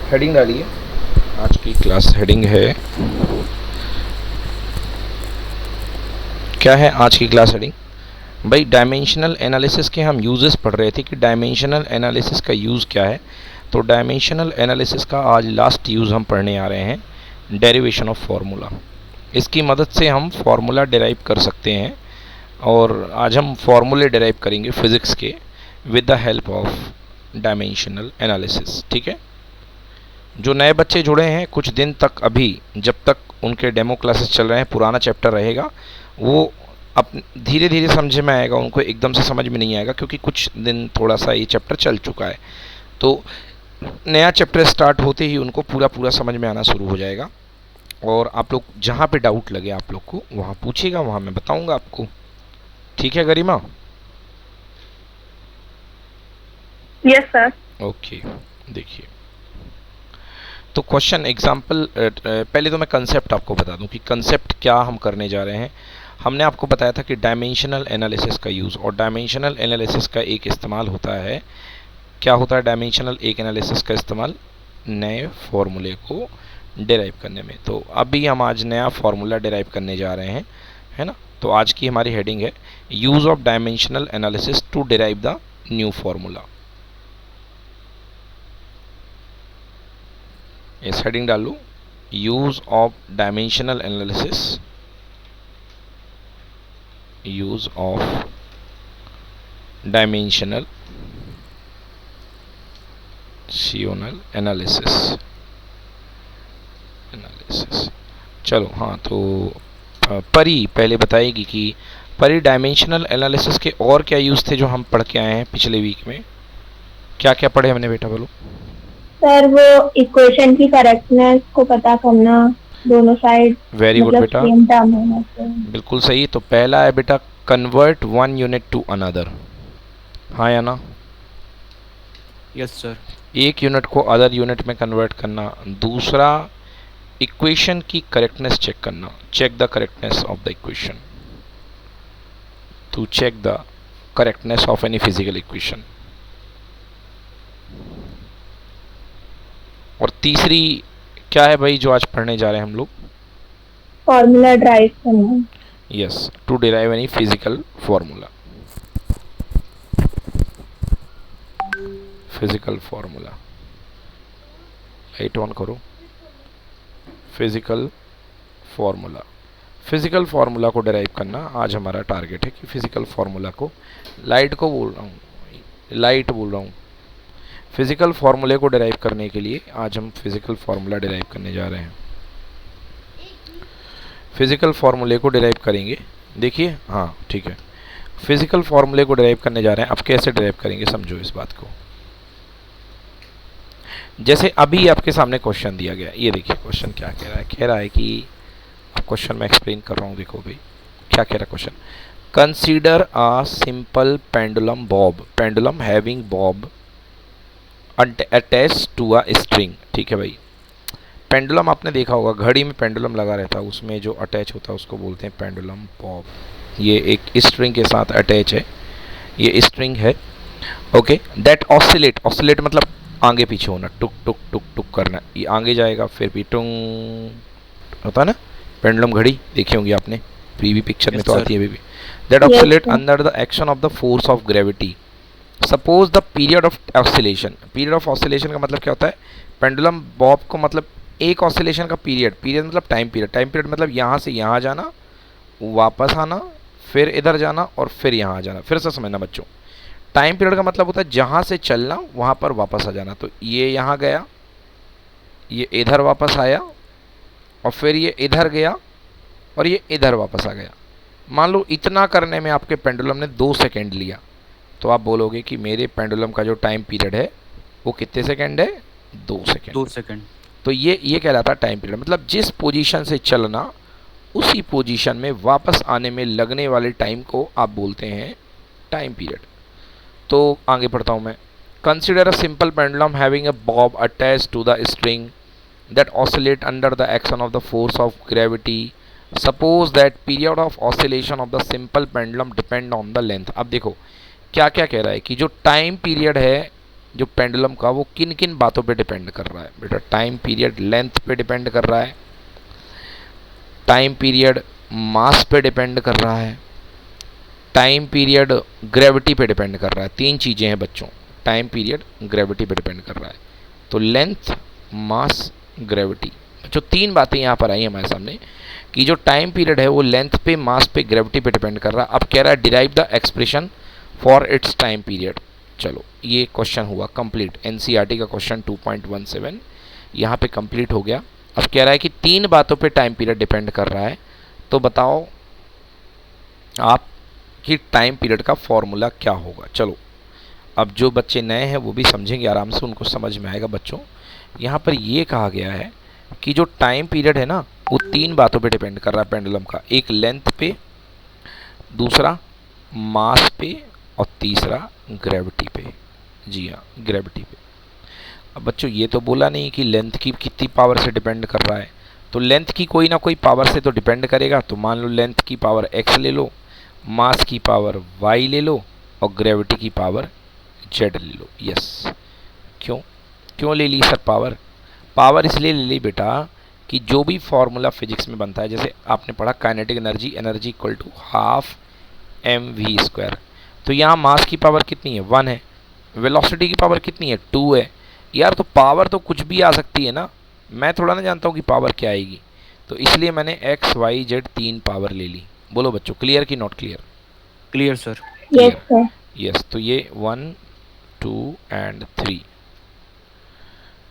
Heading डालिए। आज की क्लास हेडिंग है, क्या है आज की क्लास हेडिंग? भाई डायमेंशनल एनालिसिस के हम यूजेस पढ़ रहे थे कि डायमेंशनल एनालिसिस का यूज़ क्या है। तो डायमेंशनल एनालिसिस का आज लास्ट यूज़ हम पढ़ने आ रहे हैं, डेरिवेशन ऑफ फार्मूला। इसकी मदद से हम फार्मूला डिराइव कर सकते हैं और आज हम फार्मूले डिराइव करेंगे फिज़िक्स के with the help of dimensional analysis. ठीक है, जो नए बच्चे जुड़े हैं कुछ दिन तक, अभी जब तक उनके डेमो क्लासेस चल रहे हैं, पुराना चैप्टर रहेगा, वो अब धीरे धीरे समझ में आएगा, उनको एकदम से समझ में नहीं आएगा क्योंकि कुछ दिन थोड़ा सा ये चैप्टर चल चुका है। तो नया चैप्टर स्टार्ट होते ही उनको पूरा पूरा समझ में आना शुरू हो जाएगा। और आप लोग जहाँ पे डाउट लगे आप लोग को वहाँ पूछिएगा, वहाँ मैं बताऊँगा आपको। ठीक है गरिमा? Yes sir. ओके, देखिए तो क्वेश्चन एग्जाम्पल, पहले तो मैं कंसेप्ट आपको बता दूं कि कंसेप्ट क्या हम करने जा रहे हैं। हमने आपको बताया था कि डायमेंशनल एनालिसिस का यूज़, और डायमेंशनल एनालिसिस का एक इस्तेमाल होता है, क्या होता है डायमेंशनल एक एनालिसिस का इस्तेमाल? नए फॉर्मूले को डिराइव करने में। तो अभी हम आज नया फार्मूला डिराइव करने जा रहे हैं, है ना। तो आज की हमारी हेडिंग है use of dimensional analysis to derive the new formula. इस हेडिंग डाल लूँ, use of dimensional analysis, use of dimensional analysis. चलो हाँ, तो परी पहले बताएगी कि परी डायमेंशनल एनालिसिस के और क्या यूज़ थे जो हम पढ़ के आए हैं पिछले वीक में। क्या क्या पढ़े हमने बेटा, बोलो। सर वो इक्वेशन की करेक्टनेस को पता करना, दोनों साइड वेरी गुड मतलब बेटा, सेम टर्म होना चाहिए। बिल्कुल सही। तो पहला है बेटा convert one unit to another. हाँ या ना? Yes sir. एक यूनिट को अदर यूनिट में कन्वर्ट करना। दूसरा इक्वेशन की करेक्टनेस चेक करना, check the correctness of the equation, to check the correctness of any physical equation. और तीसरी क्या है भाई जो आज पढ़ने जा रहे हैं हम लोग? फॉर्मूला ड्राइव करना। Yes, to derive any physical formula, physical formula. Light on करो। फिजिकल फॉर्मूला, फिजिकल फार्मूला को डिराइव करना आज हमारा टारगेट है कि फिजिकल फार्मूला को, लाइट को बोल रहा हूँ, लाइट बोल रहा हूँ, फिजिकल फार्मूले को डिराइव करने के लिए आज हम फिजिकल फार्मूला डिराइव करने जा रहे हैं। फिजिकल फार्मूले को डिराइव करेंगे, देखिए हाँ ठीक है, फिजिकल फार्मूले को डिराइव करने जा रहे हैं। अब कैसे डिराइव करेंगे समझो इस बात को। जैसे अभी आपके सामने क्वेश्चन दिया गया, ये देखिए क्वेश्चन क्या कह रहा है। कह रहा है कि, अब क्वेश्चन मैं एक्सप्लेन कर रहा हूँ, देखो भाई क्या कह रहा है question. Consider a simple pendulum bob, pendulum having bob attach to a string. ठीक है भाई, पेंडुलम आपने देखा होगा, घड़ी में पेंडुलम लगा रहता है, उसमें जो अटैच होता है उसको बोलते हैं पेंडुलम बॉब। ये एक स्ट्रिंग के साथ अटैच है, ये स्ट्रिंग है। ओके, दैट ऑसिलेट, ऑसिलेट मतलब आगे पीछे होना, टुक टुक टुक टुक करना, ये आगे जाएगा फिर भी टुंग होता है ना। पेंडुलम घड़ी देखी होंगी आपने, प्रीवी पिक्चर में तो आती है baby. That oscillate under the action of the force of gravity. Suppose the period of oscillation, period of oscillation का मतलब क्या होता है? पेंडुलम बॉब को मतलब एक ऑसिलेशन का पीरियड, पीरियड मतलब टाइम पीरियड, टाइम पीरियड मतलब यहाँ से यहाँ जाना, वापस आना, फिर इधर जाना और फिर यहाँ आ जाना। फिर से समझना बच्चों, टाइम पीरियड का मतलब होता है जहाँ से चलना वहाँ पर वापस आ जाना। तो ये यहाँ गया, ये इधर वापस आया, और फिर ये इधर गया और ये इधर वापस आ गया। मान लो इतना करने में आपके पेंडुलम ने 2 सेकेंड लिया, तो आप बोलोगे कि मेरे पेंडुलम का जो टाइम पीरियड है वो कितने सेकेंड है? 2 सेकेंड। 2 सेकंड। तो ये कहलाता है टाइम पीरियड। मतलब जिस पोजीशन से चलना उसी पोजीशन में वापस आने में लगने वाले टाइम को आप बोलते हैं टाइम पीरियड। तो आगे पढ़ता हूँ मैं। Consider a simple pendulum having a bob attach to the string that oscillate under the action of the force of gravity. Suppose that period of oscillation of the simple pendulum depend on the length. अब देखो क्या क्या कह रहा है कि जो time period है जो पेंडुलम का वो किन किन बातों पे डिपेंड कर रहा है बेटा? टाइम पीरियड लेंथ पे डिपेंड कर रहा है, टाइम पीरियड मास पे डिपेंड कर रहा है, टाइम पीरियड ग्रेविटी पे डिपेंड कर रहा है। तीन चीज़ें हैं बच्चों, टाइम पीरियड ग्रेविटी पे डिपेंड कर रहा है। तो लेंथ, मास, ग्रेविटी, जो तीन बातें यहाँ पर आई हमारे सामने कि जो टाइम पीरियड है वो लेंथ पे, मास पे, ग्रेविटी पे डिपेंड कर रहा है। अब कह रहा है derive the expression for its time period. चलो ये क्वेश्चन हुआ कंप्लीट, एनसीईआरटी का क्वेश्चन 2.17 यहाँ पे कंप्लीट हो गया। अब कह रहा है कि तीन बातों पे टाइम पीरियड डिपेंड कर रहा है, तो बताओ आप कि टाइम पीरियड का फॉर्मूला क्या होगा। चलो अब जो बच्चे नए हैं वो भी समझेंगे आराम से, उनको समझ में आएगा बच्चों। यहाँ पर ये कहा गया है कि जो टाइम पीरियड है ना वो तीन बातों पे डिपेंड कर रहा है पेंडुलम का, एक लेंथ पे, दूसरा मास पे और तीसरा ग्रेविटी पे। जी हाँ, ग्रेविटी पे। अब बच्चों ये तो बोला नहीं कि लेंथ की कितनी पावर से डिपेंड कर रहा है, तो लेंथ की कोई ना कोई पावर से तो डिपेंड करेगा। तो मान लो लेंथ की पावर x ले लो, मास की पावर y ले लो और ग्रेविटी की पावर z ले लो। यस, क्यों क्यों ले ली सर पावर? पावर इसलिए ले ली बेटा कि जो भी फॉर्मूला फिजिक्स में बनता है, जैसे आपने पढ़ा kinetic energy, energy equal to half mv²। तो यहाँ मास की पावर कितनी है? 1 है। वेलोसिटी की पावर कितनी है? 2 है। यार तो पावर तो कुछ भी आ सकती है ना, मैं थोड़ा ना जानता हूँ कि पावर क्या आएगी। तो इसलिए मैंने x y z तीन पावर ले ली। बोलो बच्चों, क्लियर कि not clear? Clear sir. Yes sir. Yes, तो ये 1 2 एंड 3,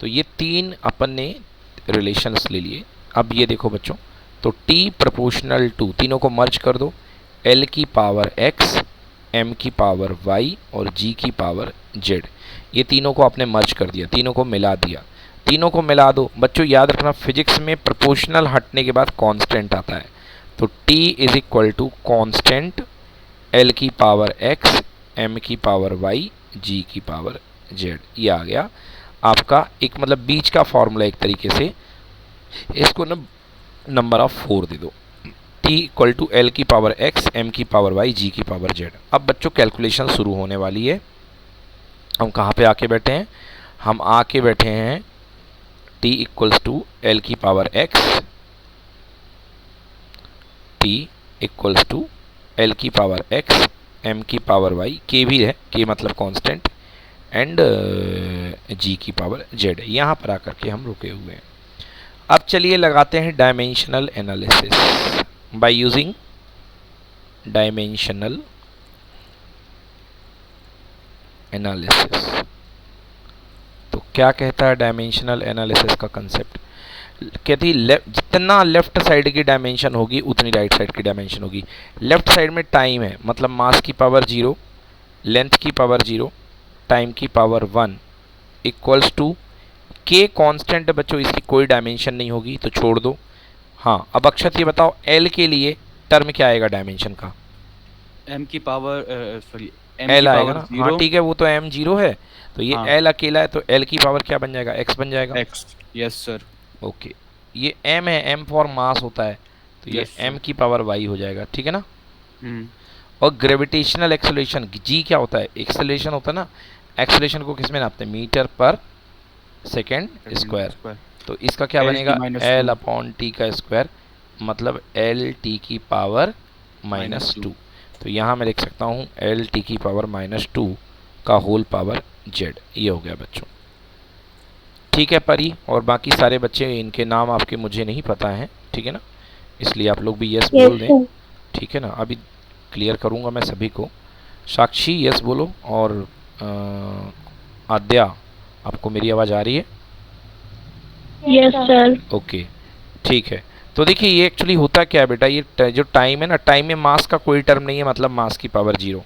तो ये तीन अपन ने रिलेशंस ले लिए। अब ये देखो बच्चों, तो t प्रोपोर्शनल टू, तीनों को मर्ज कर दो, l की पावर x, m की पावर y और g की पावर z, ये तीनों को आपने मर्ज कर दिया, तीनों को मिला दिया। तीनों को मिला दो बच्चों, याद रखना फिजिक्स में प्रोपोर्शनल हटने के बाद कांस्टेंट आता है। तो t is equal to constant l की पावर x, m की पावर y, g की पावर z। ये आ गया आपका एक मतलब बीच का फॉर्मूला एक तरीके से। इसको ना नंबर ऑफ 4 दे दो, t इक्वल टू l की पावर x, m की पावर y, g की पावर z। अब बच्चों कैलकुलेशन शुरू होने वाली है। हम कहाँ पे आके बैठे हैं? हम आके बैठे हैं t इक्वल्स टू l की power x, t equals to l की पावर x, m की पावर y, k भी है, k मतलब कांस्टेंट, एंड g की पावर z। यहाँ पर आकर के हम रुके हुए हैं। अब चलिए लगाते हैं dimensional analysis by using dimensional analysis. तो क्या कहता है डायमेंशनल एनालिसिस का कंसेप्ट? कहती जितना लेफ्ट साइड की डायमेंशन होगी उतनी राइट साइड की डायमेंशन होगी। लेफ्ट साइड में टाइम है, मतलब मास की पावर 0, लेंथ की पावर 0, टाइम की पावर 1 इक्वल्स टू के कांस्टेंट है बच्चों, इसकी कोई डायमेंशन नहीं होगी तो छोड़ दो। हाँ, अब अक्षत ये बताओ एल के लिए टर्म क्या आएगा डायमेंशन का? m की पावर सॉरी एल आएगा ना? हाँ ठीक है, वो तो m 0 है, तो ये हाँ। l अकेला है, तो l की पावर क्या बन जाएगा? x बन जाएगा। x। Yes sir. ओके, ये m है, m फॉर मास होता है, तो ये Yes, m की पावर y हो जाएगा, ठीक है ना। हम्म। और ग्रेविटेशनल एक्सेलरेशन g क्या होता है? एक्सेलरेशन होता है ना, एक्सेलरेशन को किस में नापते हैं? मीटर पर सेकेंड स्क्वायर। तो इसका क्या LT बनेगा? -2। l अपॉन टी का स्क्वायर, मतलब एल टी की पावर -2। तो यहाँ मैं लिख सकता हूँ एल टी की पावर -2 का होल पावर z। ये हो गया बच्चों, ठीक है परी। और बाकी सारे बच्चे, इनके नाम आपके मुझे नहीं पता हैं, ठीक है ना, इसलिए आप लोग भी यस बोल दें, सर। ठीक है ना। अभी क्लियर करूँगा मैं सभी को। साक्षी यस बोलो, और आद्या आपको मेरी आवाज़ आ रही है? Yes sir. ओके, ठीक है। तो देखिए ये एक्चुअली होता क्या है बेटा, ये जो टाइम है ना, टाइम में मास का कोई टर्म नहीं है, मतलब मास की पावर 0।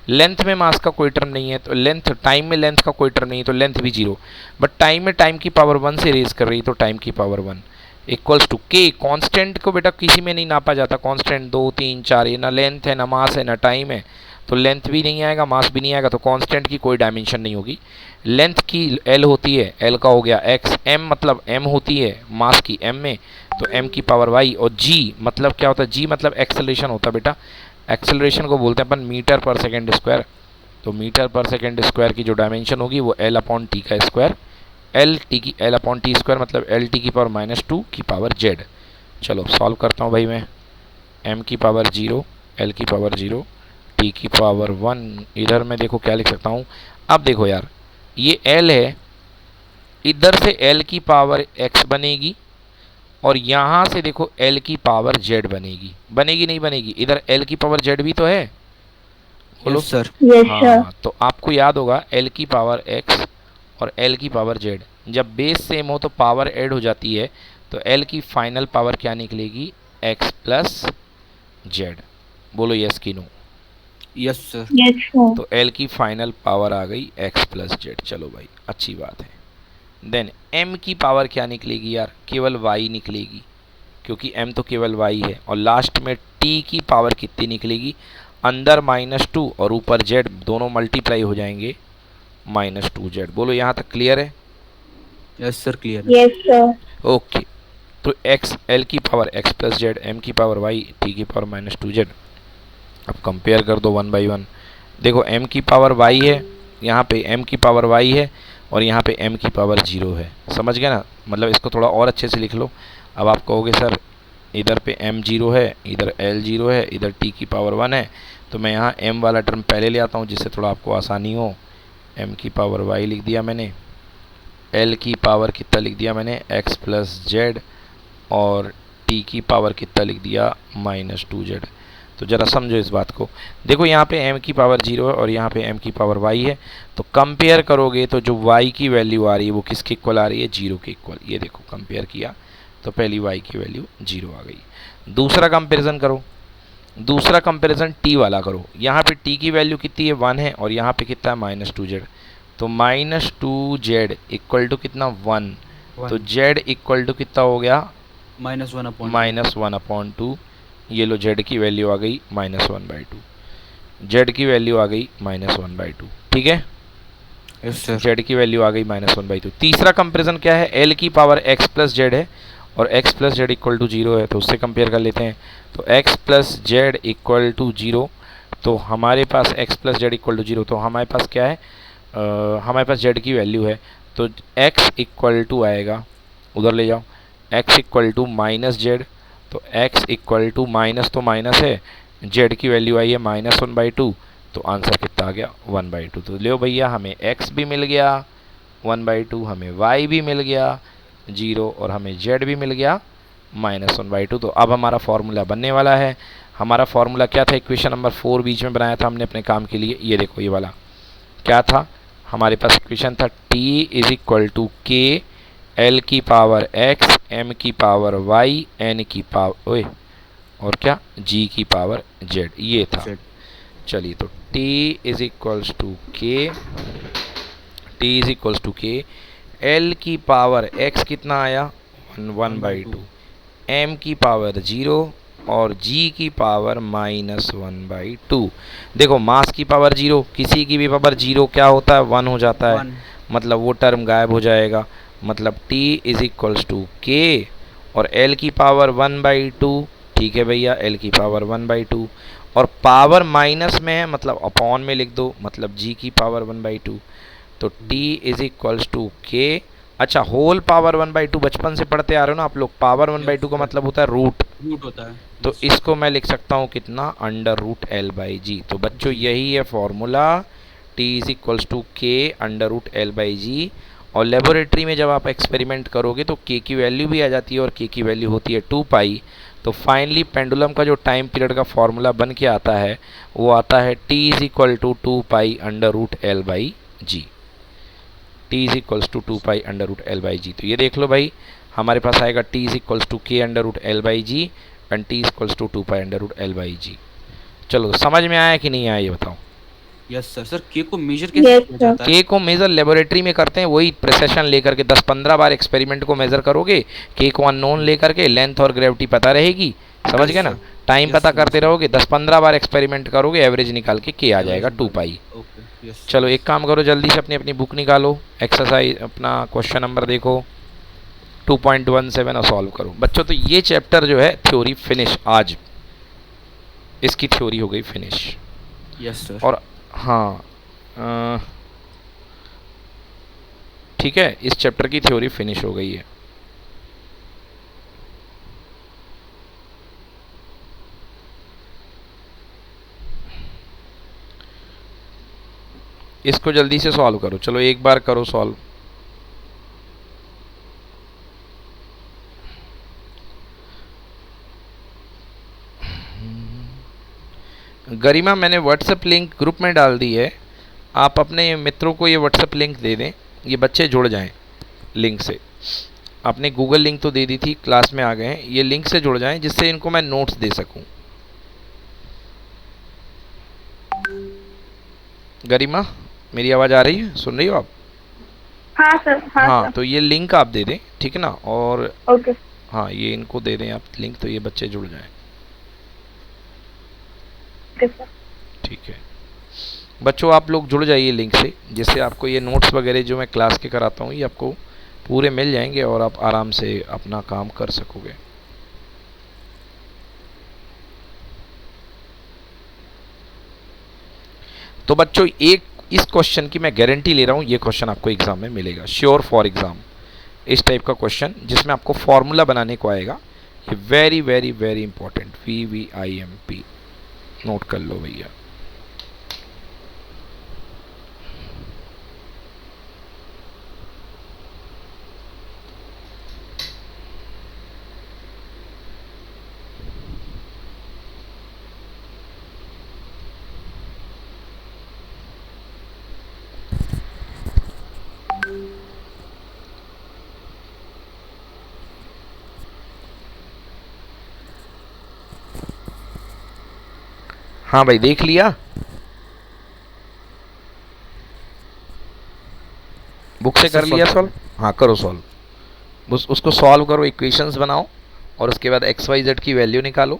लेंथ में मास का कोई टर्म नहीं है, तो लेंथ, टाइम में लेंथ का कोई टर्म नहीं है, तो लेंथ भी 0। बट टाइम में टाइम की पावर 1 से रेज कर रही है, तो टाइम की पावर 1 इक्वल्स टू के। कांस्टेंट को बेटा किसी में नहीं नापा जाता, कांस्टेंट 2 3 4, ये ना लेंथ है, ना मास है, ना टाइम है, तो लेंथ भी नहीं आएगा, मास भी नहीं आएगा, तो कांस्टेंट की कोई डायमेंशन नहीं होगी। लेंथ की l होती है, l का हो गया x, m मतलब m होती है मास की m में, तो m की पावर y, और g मतलब क्या होता है? g मतलब एक्सेलरेशन होता है बेटा। एक्सेलरेशन को बोलते हैं अपन मीटर पर सेकेंड स्क्वायर, तो मीटर पर सेकेंड स्क्वायर की जो डायमेंशन होगी वो एल अपॉन टी का square, L upon T square मतलब एल टी की पावर -2 की पावर जेड। चलो सॉल्व करता हूँ भाई मैं। एम की पावर 0, एल की पावर 0, टी की पावर 1, इधर मैं देखो क्या लिख सकता हूँ। अब देखो यार, ये एल है, इधर से एल की पावर एक्स बनेगी और यहाँ से देखो एल की पावर जेड बनेगी। बनेगी नहीं बनेगी? इधर एल की पावर जेड भी तो है, बोलो। Yes sir. Yes sir. हाँ, तो आपको याद होगा एल की पावर एक्स और एल की पावर जेड, जब बेस सेम हो तो पावर ऐड हो जाती है, तो एल की फाइनल पावर क्या निकलेगी? X plus Z. बोलो यस की no? Yes sir. Yes sir. तो एल की फाइनल पावर आ गई एक्स प्लस जेड। चलो भाई अच्छी बात है। देन एम की पावर क्या निकलेगी यार? केवल वाई निकलेगी, क्योंकि एम तो केवल वाई है। और लास्ट में टी की पावर कितनी निकलेगी? अंदर -2 और ऊपर जेड, दोनों मल्टीप्लाई हो जाएंगे -2 जेड। बोलो यहाँ तक क्लियर है? यस सर, क्लियर है। Yes sir. ओके, तो एक्स, एल की power X plus Z, M की पावर वाई, टी की पावर -2 जेड। अब कंपेयर कर दो 1 बाई 1। देखो एम की पावर वाई है, यहाँ पे एम की पावर वाई है और यहाँ पे एम की पावर 0 है। समझ गए ना? मतलब इसको थोड़ा और अच्छे से लिख लो। अब आप कहोगे सर इधर पे m 0 है, इधर l 0 है, इधर t की पावर 1 है, तो मैं यहाँ m वाला टर्म पहले ले आता हूँ जिससे थोड़ा आपको आसानी हो। m की पावर y लिख दिया मैंने, l की पावर कितना लिख दिया मैंने? x प्लस जेड, और t की पावर कितना लिख दिया? -2 जेड। तो ज़रा समझो इस बात को। देखो यहाँ पे m की पावर 0 है और यहाँ पे m की पावर y है, तो कंपेयर करोगे तो जो y की वैल्यू आ रही है वो किसके इक्वल आ रही है? 0 के इक्वल। ये देखो कंपेयर किया तो पहली y की वैल्यू 0 आ गई। दूसरा कंपैरिजन करो, दूसरा कंपैरिजन t वाला करो। यहाँ पे t की वैल्यू कितनी है? 1 है, और यहाँ पे कितना है? -2 जेड। तो -2 जेड इक्वल टू कितना? 1। तो जेड इक्वल टू कितना हो गया? -1/2। ये लो जेड की वैल्यू आ गई -1/2। जेड की वैल्यू आ गई -1/2। ठीक है, यस सर। जेड की वैल्यू आ गई -1/2। तीसरा कंपैरिजन क्या है? एल की पावर एक्स प्लस जेड है और x plus z equal to 0 है, तो उससे कंपेयर कर लेते हैं। तो x plus z equal to 0, तो हमारे पास x plus z equal to 0, तो हमारे पास क्या है? हमारे पास जेड की वैल्यू है, तो एक्स इक्वल टू आएगा, उधर ले जाओ, X equal to minus Z. तो एक्स इक्वल टू माइनस, तो माइनस है, जेड की वैल्यू आई है -1/2, तो आंसर कितना आ गया? 1/2। तो लो भैया, हमें x भी मिल गया 1/2, हमें y भी मिल गया 0, और हमें z भी मिल गया -1/2। तो अब हमारा फॉर्मूला बनने वाला है। हमारा फॉर्मूला क्या था? इक्वेशन नंबर 4 बीच में बनाया था हमने अपने काम के लिए। ये देखो ये वाला क्या था हमारे पास? इक्वेशन था t is equal to k, l की पावर x, m की पावर y, n की पावर और क्या? g की पावर z। ये था। चलिए, तो t इज इक्वल्स टू के, l की पावर x कितना आया? 1/2, m की पावर 0 और g की पावर -1/2। देखो मास की पावर 0, किसी की भी पावर 0 क्या होता है? 1 हो जाता है, मतलब वो टर्म गायब हो जाएगा। मतलब t इज इक्वल्स टू के और l की पावर 1/2। ठीक है भैया, l की पावर 1/2 और पावर माइनस में है, मतलब अपॉन में लिख दो, मतलब g की पावर 1/2। तो t इज इक्वल्स टू के। अच्छा, होल पावर 1/2 बचपन से पढ़ते आ रहे हो ना आप लोग? पावर 1/2 का मतलब होता है रूट होता है। तो इसको मैं लिख सकता हूँ कितना? √L/G। तो बच्चों यही है formula, t is equals to K √L/G। और लेबोरेटरी में जब आप एक्सपेरिमेंट करोगे तो k की वैल्यू भी आ जाती है और k की वैल्यू होती है 2π। तो फाइनली पेंडुलम का जो टाइम पीरियड का फॉर्मूला बन के आता है वो आता है t is equal to 2π √L/G। t is equals to 2π √L/G। तो ये देख लो भाई, हमारे पास आएगा t is equals to K √L/G and t equals to 2π √L/G। चलो समझ में आया कि नहीं आया ये बताओ? Yes sir. सर के को मेजर कैसे Yes, किया sir. जाता है? के को मेजर लेबोरेटरी में करते हैं, वही प्रेसेशन लेकर के 10-15 बार एक्सपेरिमेंट को मेजर करोगे, के को अननोन लेकर के, लेंथ और ग्रेविटी पता रहेगी, समझ गए ना? टाइम पता करते रहोगे, 10-15 बार एक्सपेरिमेंट करोगे, एवरेज निकाल के आ जाएगा 2π। Okay, yes. चलो एक काम करो, जल्दी से अपनी अपनी बुक निकालो, एक्सरसाइज अपना क्वेश्चन नंबर देखो 2.17 और सॉल्व करो। बच्चों तो ये चैप्टर जो है थ्योरी फिनिश, आज इसकी थ्योरी हो गई फिनिश। Yes sir. और हाँ, ठीक है, इस चैप्टर की थ्योरी फिनिश हो गई है। इसको जल्दी से सॉल्व करो, चलो एक बार करो सॉल्व। गरिमा, मैंने व्हाट्सएप लिंक ग्रुप में डाल दी है, आप अपने मित्रों को ये व्हाट्सएप लिंक दे दें, ये बच्चे जुड़ जाएं लिंक से। आपने गूगल लिंक तो दे दी थी, क्लास में आ गए हैं, ये लिंक से जुड़ जाएं जिससे इनको मैं नोट्स दे सकूं। गरिमा, मेरी आवाज़ आ रही है, सुन रही हो आप? हाँ सर, हाँ हाँ, सर। तो ये लिंक आप दे दें, ठीक है ना? और ओके। हाँ, ये इनको दे दें आप लिंक, तो ये बच्चे जुड़ जाएं। Okay sir. ठीक है बच्चों, आप लोग जुड़ जाइए लिंक से, जिससे आपको ये नोट्स वगैरह जो मैं क्लास के कराता हूँ ये आपको पूरे मिल जाएंगे और आप आराम से अपना काम कर सकोगे। तो बच्चों, एक इस क्वेश्चन की मैं गारंटी ले रहा हूँ, ये क्वेश्चन आपको एग्जाम में मिलेगा, श्योर फॉर एग्जाम। इस टाइप का क्वेश्चन जिसमें आपको फॉर्मूला बनाने को आएगा, ये very very very important, VVIMP, note कर लो भैया। हाँ भाई, देख लिया? बुक से कर लिया सॉल्व? हाँ, करो सॉल्व, बस उसको सॉल्व करो, इक्वेशंस बनाओ और उसके बाद XYZ की वैल्यू निकालो।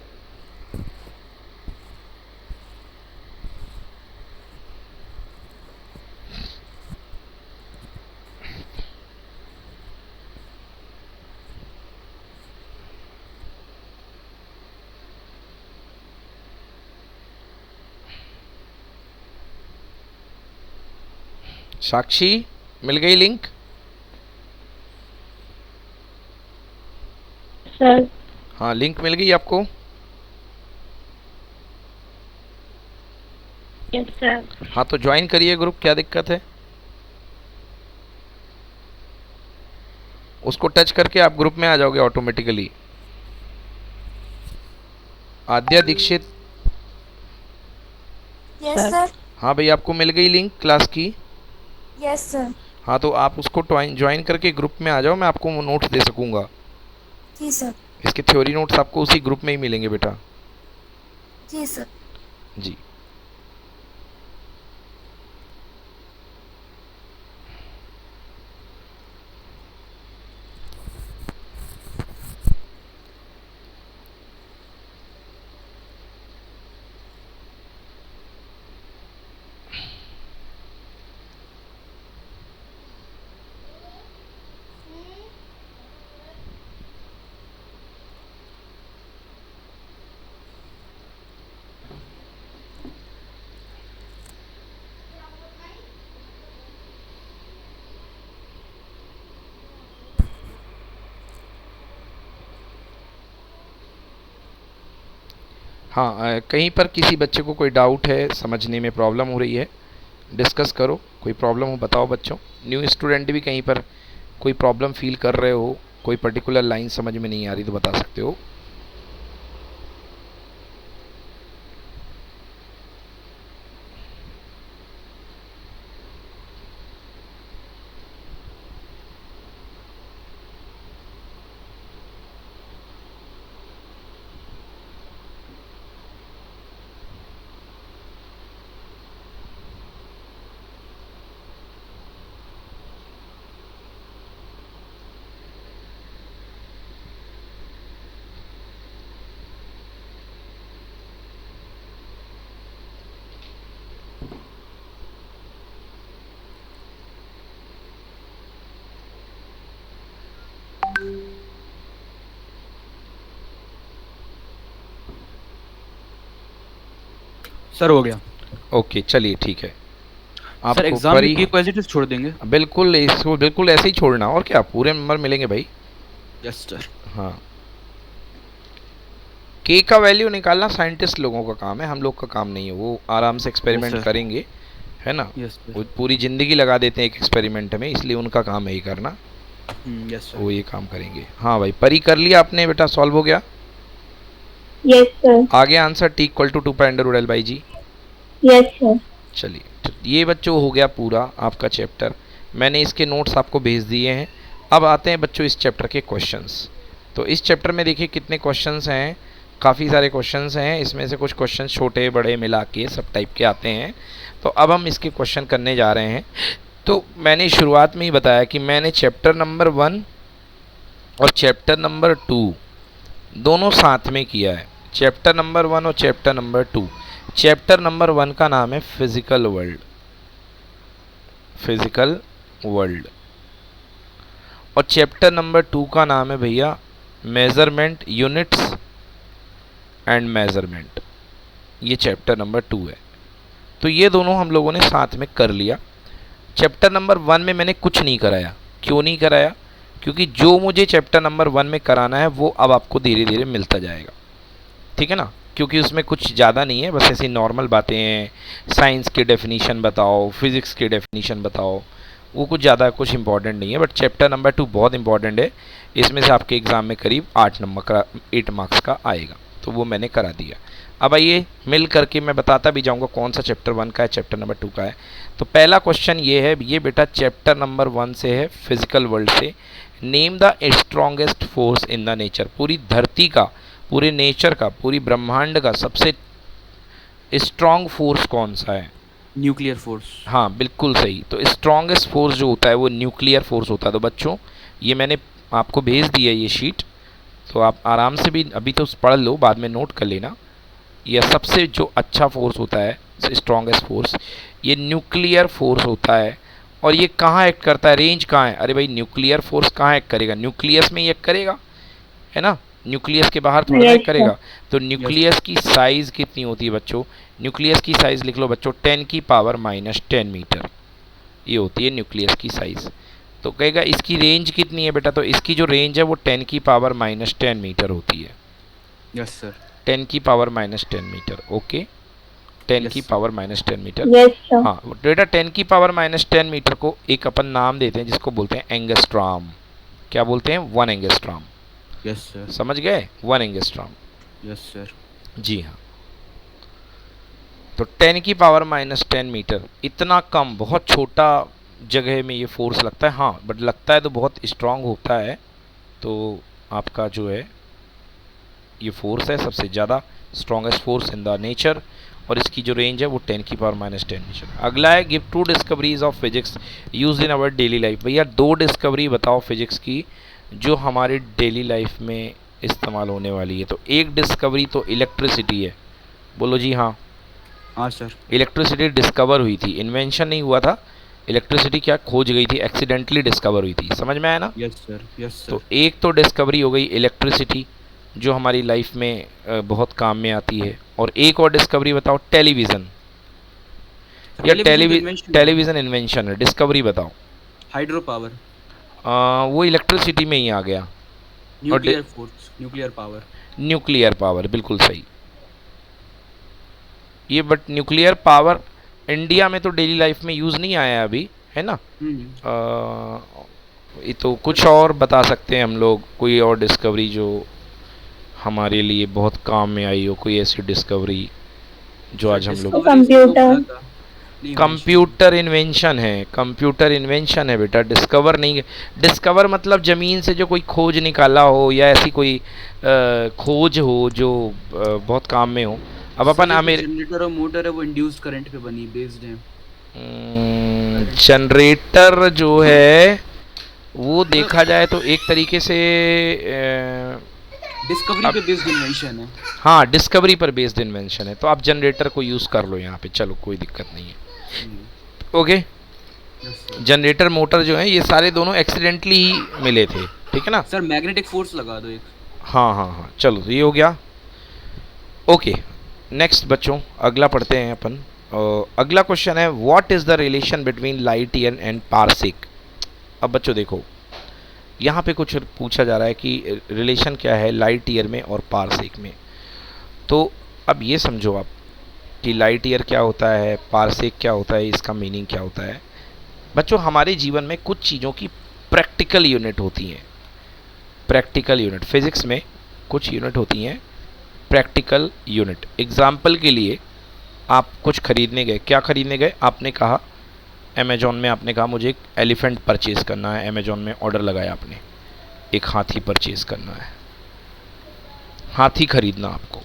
साक्षी, मिल गई लिंक? सर। हाँ, लिंक मिल गई आपको? Yes sir. हाँ, तो ज्वाइन करिए ग्रुप, क्या दिक्कत है? उसको टच करके आप ग्रुप में आ जाओगे automatically. Aadya Dikshit. Yes sir. हाँ भाई, आपको मिल गई लिंक क्लास की? Yes sir. हाँ, तो आप उसको ज्वाइन करके ग्रुप में आ जाओ, मैं आपको वो नोट्स दे सकूंगा। जी सर। इसके थ्योरी नोट्स आपको उसी ग्रुप में ही मिलेंगे बेटा। जी सर। जी। हाँ, कहीं पर किसी बच्चे को कोई डाउट है, समझने में प्रॉब्लम हो रही है, डिस्कस करो। कोई प्रॉब्लम हो बताओ बच्चों। न्यू स्टूडेंट भी कहीं पर कोई प्रॉब्लम फील कर रहे हो, कोई पर्टिकुलर लाइन समझ में नहीं आ रही, तो बता सकते हो। सर हो गया। ओके, चलिए ठीक है। सर आपको एग्जाम में परी के को एज इट इज छोड़ देंगे? बिल्कुल इसको बिल्कुल ऐसे ही छोड़ना, और क्या, पूरे नंबर मिलेंगे भाई। Yes sir. हाँ, के का वैल्यू निकालना साइंटिस्ट लोगों का काम है, हम लोग का काम नहीं है। वो आराम से एक्सपेरिमेंट sir. करेंगे, है ना। यस वो सर। पूरी ज़िंदगी लगा देते हैं एक एक्सपेरिमेंट में, इसलिए उनका काम है ये करना, यस वो सर। ये काम करेंगे। हाँ भाई, परी कर लिया आपने बेटा, सॉल्व हो गया। Yes sir. आगे answer t equal to 2 by g. Yes sir. चलिए, तो ये बच्चों हो गया पूरा आपका चैप्टर। मैंने इसके नोट्स आपको भेज दिए हैं। अब आते हैं बच्चों इस चैप्टर के क्वेश्चंस। तो इस चैप्टर में देखिए कितने क्वेश्चंस हैं, काफ़ी सारे क्वेश्चंस हैं। इसमें से कुछ क्वेश्चंस छोटे बड़े मिला के सब टाइप के आते हैं। तो अब हम इसके क्वेश्चन करने जा रहे हैं। तो मैंने शुरुआत में ही बताया कि मैंने चैप्टर नंबर 1 और चैप्टर नंबर 2 दोनों साथ में किया है। चैप्टर नंबर 1 और चैप्टर नंबर 2। चैप्टर नंबर 1 का नाम है फिजिकल वर्ल्ड, फिजिकल वर्ल्ड। और चैप्टर नंबर 2 का नाम है भैया मेजरमेंट, यूनिट्स एंड मेजरमेंट। ये चैप्टर नंबर 2 है। तो ये दोनों हम लोगों ने साथ में कर लिया। चैप्टर नंबर 1 में मैंने कुछ नहीं कराया। क्यों नहीं कराया? क्योंकि जो मुझे चैप्टर नंबर 1 में कराना है वो अब आपको धीरे धीरे मिलता जाएगा, ठीक है ना। क्योंकि उसमें कुछ ज़्यादा नहीं है, बस ऐसी नॉर्मल बातें हैं। साइंस की डेफिनीशन बताओ, फिज़िक्स की डेफिनीशन बताओ, वो कुछ ज़्यादा कुछ इंपॉर्टेंट नहीं है। बट चैप्टर नंबर 2 बहुत इंपॉर्टेंट है। इसमें से आपके एग्ज़ाम में करीब 8 मार्क्स का आएगा, तो वो मैंने करा दिया। अब आइए मिल करके मैं बताता भी जाऊंगा कौन सा चैप्टर 1 का है, चैप्टर नंबर 2 का है। तो पहला क्वेश्चन ये है, ये बेटा चैप्टर नंबर 1 से है, फिजिकल वर्ल्ड से। Name the strongest force in the nature. पूरी धरती का, पूरे नेचर का, पूरी ब्रह्मांड का सबसे स्ट्रॉन्ग फोर्स कौन सा है? Nuclear force. हाँ बिल्कुल सही। तो स्ट्रॉन्गेस्ट फोर्स जो होता है वो न्यूक्लियर फोर्स होता है। तो बच्चों ये मैंने आपको भेज दिया ये शीट, तो आप आराम से भी अभी तो पढ़ लो, बाद में नोट कर लेना। यह सबसे जो अच्छा फोर्स होता है, स्ट्रॉन्गेस्ट फोर्स, ये न्यूक्लियर फोर्स होता है। और ये कहाँ एक्ट करता है, रेंज कहाँ है? अरे भाई न्यूक्लियर फोर्स कहाँ एक्ट करेगा? न्यूक्लियस में ही एक्ट करेगा, है ना। न्यूक्लियस के बाहर थोड़ा एक्ट करेगा। तो न्यूक्लियस की साइज़ कितनी होती है बच्चों? न्यूक्लियस की साइज़ लिख लो बच्चों, 10⁻⁻10 मीटर ये होती है न्यूक्लियस की साइज़। तो कहेगा इसकी रेंज कितनी है बेटा? तो इसकी जो रेंज है वो 10⁻⁻10 मीटर होती है। Yes sir. 10⁻⁻10 meter, okay. 10⁻⁻10 meter. Yes sir. हाँ बेटा 10⁻⁻10 मीटर को एक अपन नाम देते हैं जिसको बोलते हैं एंगस्ट्रॉम। क्या बोलते हैं? 1 एंगस्ट्रॉम। Yes sir. समझ गए? 1 एंगस्ट्रॉम। Yes sir. जी हाँ। तो 10⁻⁻10 मीटर इतना कम, बहुत छोटा जगह में ये फोर्स लगता है। हाँ बट लगता है तो बहुत स्ट्रांग होता है। तो आपका जो है ये फोर्स है सबसे ज़्यादा strongest force in the nature, और इसकी जो रेंज है वो 10⁻⁻10 मीटर। अगला है give 2 discoveries of physics use in our daily life. भैया 2 डिस्कवरी बताओ फिजिक्स की जो हमारे डेली लाइफ में इस्तेमाल होने वाली है। तो एक डिस्कवरी तो इलेक्ट्रिसिटी है। बोलो जी हाँ। हाँ सर। इलेक्ट्रिसिटी डिस्कवर हुई थी, इन्वेंशन नहीं हुआ था। इलेक्ट्रिसिटी क्या खोज गई थी, एक्सीडेंटली डिस्कवर हुई थी। समझ में आया ना? Yes sir. Yes sir. तो एक तो डिस्कवरी हो गई इलेक्ट्रिसिटी जो हमारी लाइफ में बहुत काम में आती है। और एक और डिस्कवरी बताओ, टेलीविज़न। या टेलीविज़न इन्वेंशन है, डिस्कवरी बताओ। Hydro power. वो इलेक्ट्रिसिटी में ही आ गया। Nuclear force, nuclear power. Nuclear power, बिल्कुल सही। ये बट न्यूक्लियर पावर इंडिया में तो डेली लाइफ में यूज़ नहीं आया अभी, है ना। ये तो कुछ और बता सकते हैं हम लोग, कोई और डिस्कवरी जो हमारे लिए बहुत काम में आई हो, कोई ऐसी डिस्कवरी जो आज हम लोग। कंप्यूटर इन्वेंशन है, कंप्यूटर इन्वेंशन है बेटा, डिस्कवर नहीं है। डिस्कवर मतलब ज़मीन से जो कोई खोज निकाला हो या ऐसी कोई खोज हो जो बहुत काम में हो। अब अपन जनरेटर और मोटर है वो इंड्यूस्ड करंट पे बनी बेस्ड है। जनरेटर जो है वो देखा जाए तो एक तरीके से डिस्कवरी पे बेस्ड इन्वेंशन है। हाँ डिस्कवरी पर बेस्ड इन्वेंशन है। तो आप जनरेटर को यूज़ कर लो यहाँ पे, चलो कोई दिक्कत नहीं है। ओके। जनरेटर मोटर जो है ये सारे दोनों एक्सीडेंटली ही मिले थे, ठीक है ना सर। मैग्नेटिक फोर्स लगा दो एक। हाँ हाँ हाँ चलो तो ये हो गया। ओके नेक्स्ट बच्चों अगला पढ़ते हैं अपन। अगला क्वेश्चन है what is the relation between light year and parsec. अब बच्चों देखो, यहाँ पे कुछ पूछा जा रहा है कि रिलेशन क्या है लाइट ईयर में और पारसेक में। तो अब ये समझो आप कि लाइट ईयर क्या होता है, पारसेक क्या होता है, इसका मीनिंग क्या होता है। बच्चों हमारे जीवन में कुछ चीज़ों की प्रैक्टिकल यूनिट होती हैं। प्रैक्टिकल यूनिट, फिज़िक्स में कुछ यूनिट होती हैं प्रैक्टिकल यूनिट। एग्जाम्पल के लिए आप कुछ खरीदने गए, क्या खरीदने गए, आपने कहा अमेजोन में, आपने कहा मुझे एक एलिफेंट परचेज़ करना है। अमेजोन में ऑर्डर लगाया आपने, एक हाथी परचेज़ करना है, हाथी खरीदना आपको।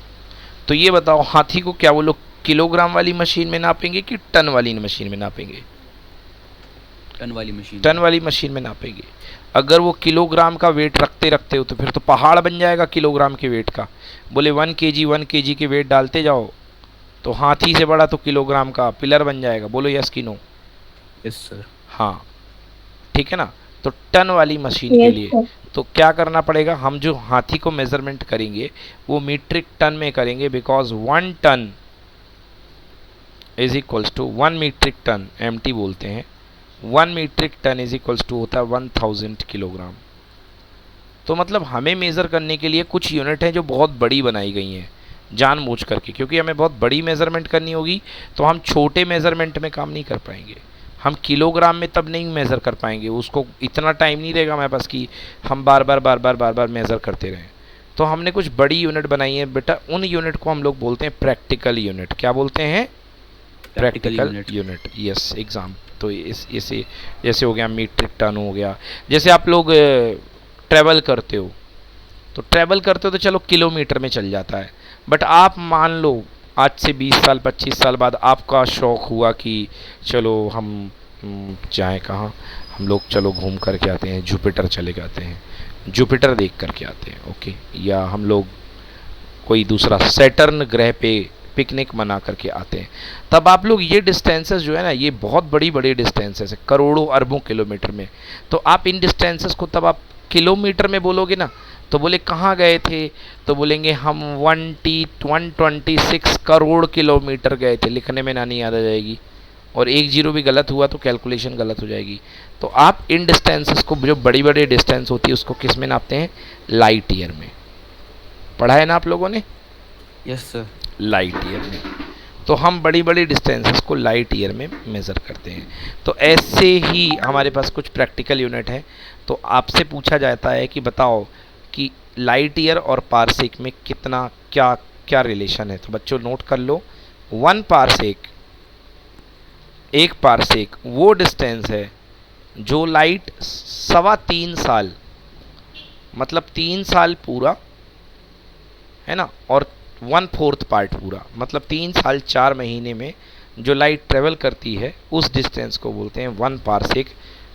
तो ये बताओ हाथी को क्या वो लोग किलोग्राम वाली मशीन में नापेंगे कि टन वाली मशीन में नापेंगे? टन वाली मशीन। टन वाली मशीन में नापेंगे। अगर वो किलोग्राम का वेट रखते रखते हो तो फिर तो पहाड़ बन जाएगा किलोग्राम के वेट का। बोले 1 केजी के वेट डालते जाओ तो हाथी से बड़ा तो किलोग्राम का पिलर बन जाएगा। बोलो यस कि नो? Yes sir. हाँ ठीक है ना। तो टन वाली मशीन के लिए तो क्या करना पड़ेगा, हम जो हाथी को मेज़रमेंट करेंगे वो मीट्रिक टन में करेंगे, because 1 ton is equals to 1 metric ton, MT बोलते हैं। 1 metric ton is equals to होता है 1000 किलोग्राम। तो मतलब हमें मेज़र करने के लिए कुछ यूनिट हैं जो बहुत बड़ी बनाई गई हैं जानबूझ करके, क्योंकि हमें बहुत बड़ी मेज़रमेंट करनी होगी तो हम छोटे मेज़रमेंट में काम नहीं कर पाएंगे। हम किलोग्राम में तब नहीं मेज़र कर पाएंगे, उसको इतना टाइम नहीं रहेगा हमारे पास कि हम बार बार मेज़र करते रहें। तो हमने कुछ बड़ी यूनिट बनाई है बेटा, उन यूनिट को हम लोग बोलते हैं प्रैक्टिकल यूनिट। क्या बोलते हैं? Practical unit. Yes exam. तो इसे जैसे हो गया मीट्रिक टन हो गया। जैसे आप लोग ट्रैवल करते हो तो चलो किलोमीटर में चल जाता है, बट आप मान लो आज से 20 साल 25 साल बाद आपका शौक़ हुआ कि चलो हम जाएँ कहाँ, हम लोग चलो घूम कर के आते हैं, जुपिटर चले जाते हैं, जुपिटर देख कर के आते हैं, ओके। या हम लोग कोई दूसरा सैटर्न ग्रह पे पिकनिक मना करके आते हैं। तब आप लोग ये डिस्टेंसेस जो है ना, ये बहुत बड़ी बड़ी डिस्टेंसेस है, करोड़ों अरबों किलोमीटर में। तो आप इन डिस्टेंसेस को तब आप किलोमीटर में बोलोगे ना, तो बोले कहाँ गए थे, तो बोलेंगे हम 126 करोड़ किलोमीटर गए थे। लिखने में ना नहीं याद आ जाएगी, और एक जीरो भी गलत हुआ तो कैलकुलेशन गलत हो जाएगी। तो आप इन डिस्टेंसेस को, जो बड़ी बड़ी डिस्टेंस होती है, उसको किस में नापते हैं? लाइट ईयर में। पढ़ा है ना आप लोगों ने? Yes sir. लाइट ईयर में। तो हम बड़ी बड़ी डिस्टेंसेस को लाइट ईयर में मेज़र करते हैं। तो ऐसे ही हमारे पास कुछ प्रैक्टिकल यूनिट है। तो आपसे पूछा जाता है कि बताओ कि लाइट ईयर और पारसेक में कितना क्या क्या रिलेशन है। तो बच्चों नोट कर लो, 1 पारसेक, 1 पारसेक वो डिस्टेंस है जो लाइट 3.25 साल, मतलब 3 साल पूरा है ना, और 1/4 पार्ट पूरा, मतलब 3 साल 4 महीने में जो लाइट ट्रेवल करती है उस डिस्टेंस को बोलते हैं 1 पारसेक।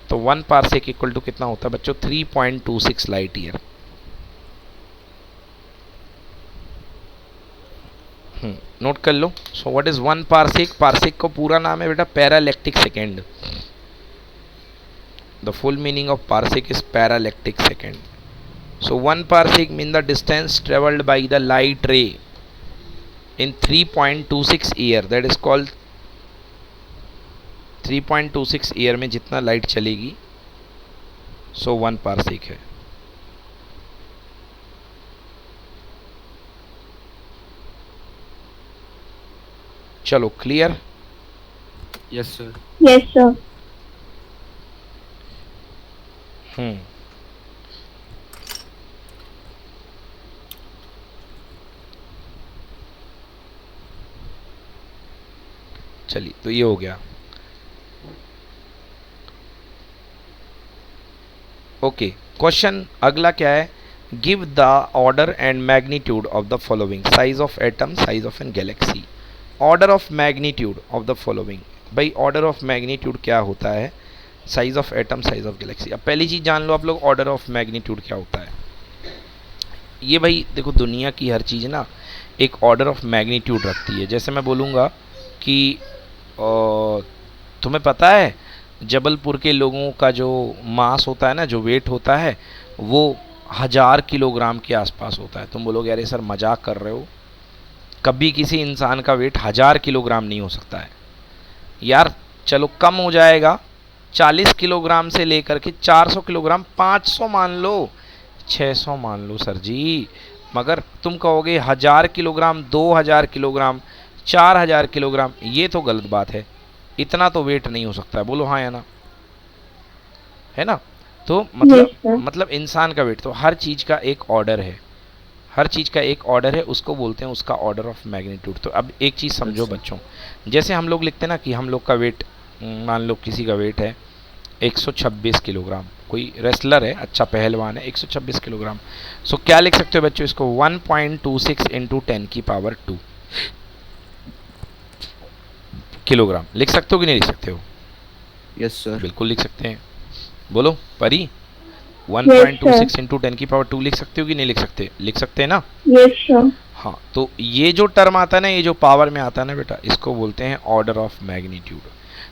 तो 1 पारसेक इक्वल टू कितना होता है बच्चों? 3.26 लाइट ईयर। नोट कर लो। So what is 1 parsec? Parsec को पूरा नाम है बेटा parallactic second. The full meaning of parsec is parallactic second. So 1 parsec mean the distance traveled by the light ray in 3.26 year, that is called 3.26 year में जितना light चलेगी, so 1 parsec है। चलो clear? Yes sir. Yes sir. चलिए तो ये हो गया। ओके, क्वेश्चन अगला क्या है? Give the order and magnitude of the following, size of atom, size of an galaxy. Order of magnitude of the following. भाई ऑर्डर ऑफ मैग्नीट्यूड क्या होता है? Size of atom, size of galaxy. अब पहली चीज़ जान लो आप लोग, ऑर्डर ऑफ मैग्नीट्यूड क्या होता है। ये भाई देखो, दुनिया की हर चीज़ ना एक ऑर्डर ऑफ मैग्नीट्यूड रखती है। जैसे मैं बोलूँगा कि तुम्हें पता है जबलपुर के लोगों का जो मास होता है ना, जो वेट होता है, वो 1000 किलोग्राम के आसपास होता है। तुम बोलोगे अरे सर मजाक कर रहे हो, कभी किसी इंसान का वेट 1000 किलोग्राम नहीं हो सकता है। यार चलो कम हो जाएगा, 40 किलोग्राम से लेकर के 400 किलोग्राम, 500 मान लो, 600 मान लो सर जी। मगर तुम कहोगे 1000 किलोग्राम, 2000 किलोग्राम, 4000 किलोग्राम, ये तो गलत बात है। इतना तो वेट नहीं हो सकता है, बोलो हाँ या ना, है ना। तो यस सर। मतलब इंसान का वेट, तो हर चीज़ का एक ऑर्डर है, हर चीज़ का एक ऑर्डर है, उसको बोलते हैं उसका ऑर्डर ऑफ मैग्नीट्यूड। तो अब एक चीज़ समझो अच्छा। बच्चों, जैसे हम लोग लिखते हैं ना कि हम लोग का वेट, मान लो किसी का वेट है 126 किलोग्राम, कोई रेसलर है, अच्छा पहलवान है, 126 किलोग्राम। सो क्या लिख सकते हो बच्चों इसको, 1.26 इंटू 10⁻², किलोग्राम लिख सकते हो कि नहीं लिख सकते हो? Yes sir. बिल्कुल लिख सकते हैं, बोलो परी। Yes, 1.26 इंटू 10⁻² लिख सकते हो कि नहीं लिख सकते? लिख सकते हैं ना। Yes sir. हाँ, तो ये जो टर्म आता है ना, ये जो पावर में आता है ना बेटा, इसको बोलते हैं ऑर्डर ऑफ मैग्नीट्यूड।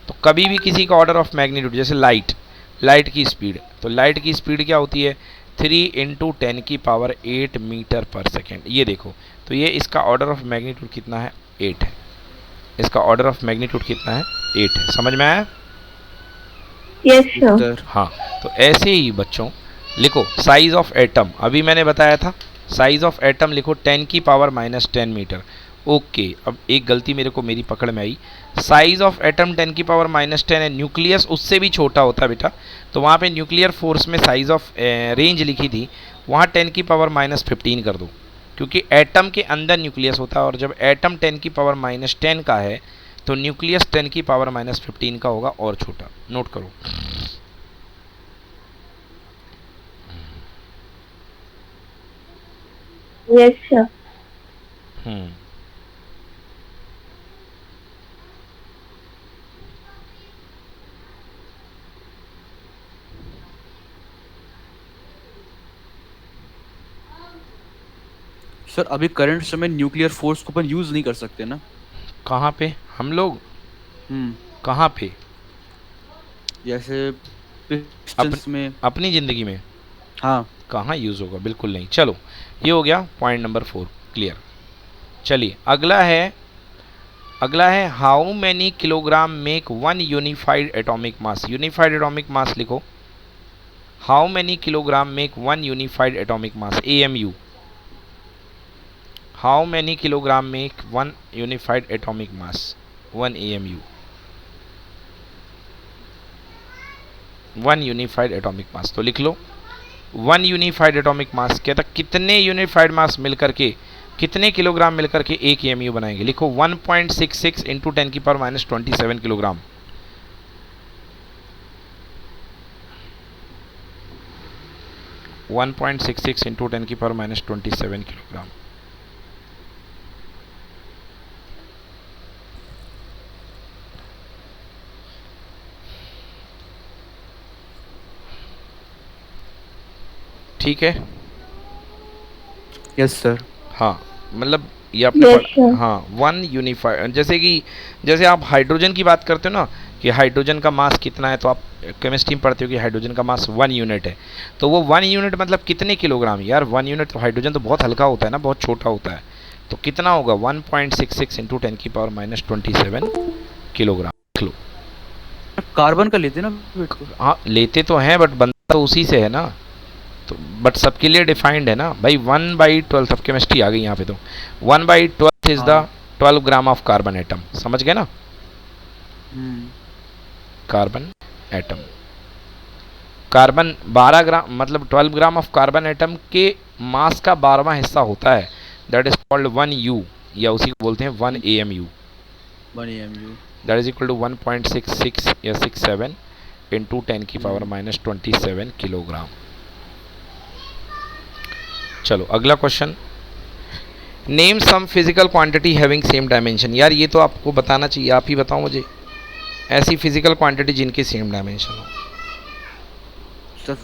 तो कभी भी किसी का ऑर्डर ऑफ मैग्नीट्यूड, जैसे लाइट की स्पीड, तो लाइट की स्पीड क्या होती है, 3 इंटू 10⁸ मीटर पर सेकेंड। ये देखो, तो ये इसका ऑर्डर ऑफ मैग्नीट्यूड कितना है, 8 है। इसका ऑर्डर ऑफ मैग्नीट्यूड कितना है, 8 है। समझ में आया? Yes sir. सर हाँ, तो ऐसे ही बच्चों लिखो साइज ऑफ एटम, अभी मैंने बताया था साइज ऑफ एटम लिखो 10⁻⁻10 मीटर। ओके, अब एक गलती मेरी पकड़ में आई, साइज ऑफ एटम 10⁻⁻10 है, न्यूक्लियस उससे भी छोटा होता है बेटा। तो वहाँ पे न्यूक्लियर फोर्स में साइज ऑफ रेंज लिखी थी, वहाँ 10⁻⁻15 कर दो, क्योंकि एटम के अंदर न्यूक्लियस होता है, और जब एटम 10⁻⁻10 का है तो न्यूक्लियस 10⁻⁻15 का होगा और छोटा। नोट करो। Yes sir. हम्म, सर अभी करंट समय न्यूक्लियर फोर्स को अपन यूज नहीं कर सकते ना। कहाँ पे हम लोग, हम्म। कहाँ पे? जैसे पिस्टन्स में। अपनी ज़िंदगी में हाँ। कहाँ यूज़ होगा, बिल्कुल नहीं। चलो, ये हो गया पॉइंट नंबर 4 क्लियर। चलिए अगला है how many kilogram make 1 unified atomic mass. Unified atomic mass लिखो, how many kilogram make 1 unified atomic mass, AMU। How many kilogram make 1 unified atomic mass, 1 AMU, 1 unified atomic mass. तो लिख लो 1 unified atomic मास कहता कितने unified मास मिलकर के, कितने kilogram मिलकर के एक AMU बनाएंगे। लिखो 1.66 into 10⁻27 kilogram. One 1.66 into 10⁻27 kilogram. ठीक है। Yes sir. हाँ, मतलब ये आपने Yes, पढ़ा, sir. हाँ 1 यूनिफाइड, जैसे आप हाइड्रोजन की बात करते हो ना कि हाइड्रोजन का मास कितना है, तो आप केमिस्ट्री में पढ़ते हो कि हाइड्रोजन का मास 1 यूनिट है। तो वो 1 यूनिट मतलब कितने किलोग्राम, यार 1 यूनिट, तो हाइड्रोजन तो बहुत हल्का होता है ना, बहुत छोटा होता है, तो कितना होगा 1.66 इंटू 10⁻27 किलोग्राम। लिख लो। कार्बन का लेते ना वेट को। हाँ लेते तो हैं, बट बनता तो उसी से है ना, तो बट सबके लिए डिफाइंड है ना भाई। 1/12, सब केमिस्ट्री आ गई यहाँ पे। तो 1/12 इज द हाँ। 12 ग्राम ऑफ कार्बन एटम। समझ गए ना, कार्बन एटम, कार्बन 12 ग्राम, मतलब 12 ग्राम ऑफ कार्बन एटम के मास का 12वां हिस्सा होता है, दैट इज कॉल्ड 1U, या उसी को बोलते हैं 1 AMU। 1 AMU। That is equal to 1.66 या 67 इंटू 10⁻⁻27 किलोग्राम। चलो अगला question, name some physical quantity having same dimension. यार ये तो आपको बताना चाहिए, आप ही बताओ मुझे ऐसी फिजिकल क्वांटिटी जिनके सेम डायमेंशन हो। सर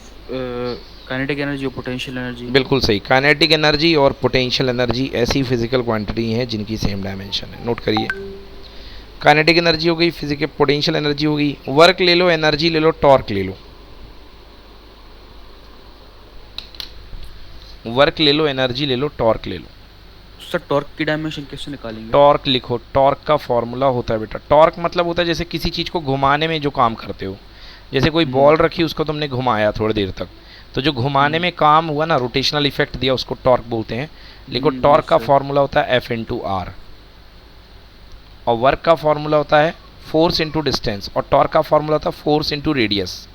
काइनेटिक एनर्जी और पोटेंशियल एनर्जी। बिल्कुल सही, काइनेटिक एनर्जी और पोटेंशियल एनर्जी ऐसी फिजिकल क्वांटिटी हैं जिनकी सेम डायमेंशन है। नोट करिए, काइनेटिक एनर्जी हो गई, फिजिकल पोटेंशियल एनर्जी हो गई, वर्क ले लो, एनर्जी ले लो, टॉर्क ले लो। वर्क ले लो, एनर्जी ले लो, टॉर्क ले लो। सर टॉर्क की डायमेंशन कैसे निकालेंगे? टॉर्क लिखो, टॉर्क का फॉर्मूला होता है बेटा, टॉर्क मतलब होता है जैसे किसी चीज़ को घुमाने में जो काम करते हो, जैसे कोई बॉल रखी उसको तुमने घुमाया थोड़ी देर तक, तो जो घुमाने में काम हुआ ना, रोटेशनल इफेक्ट दिया, उसको टॉर्क बोलते हैं। लिखो टॉर्क का फॉर्मूला होता है F इंटू आर, और वर्क का फॉर्मूला होता है फोर्स इंटू डिस्टेंस, और टॉर्क का फॉर्मूला होता है फोर्स इंटू रेडियस।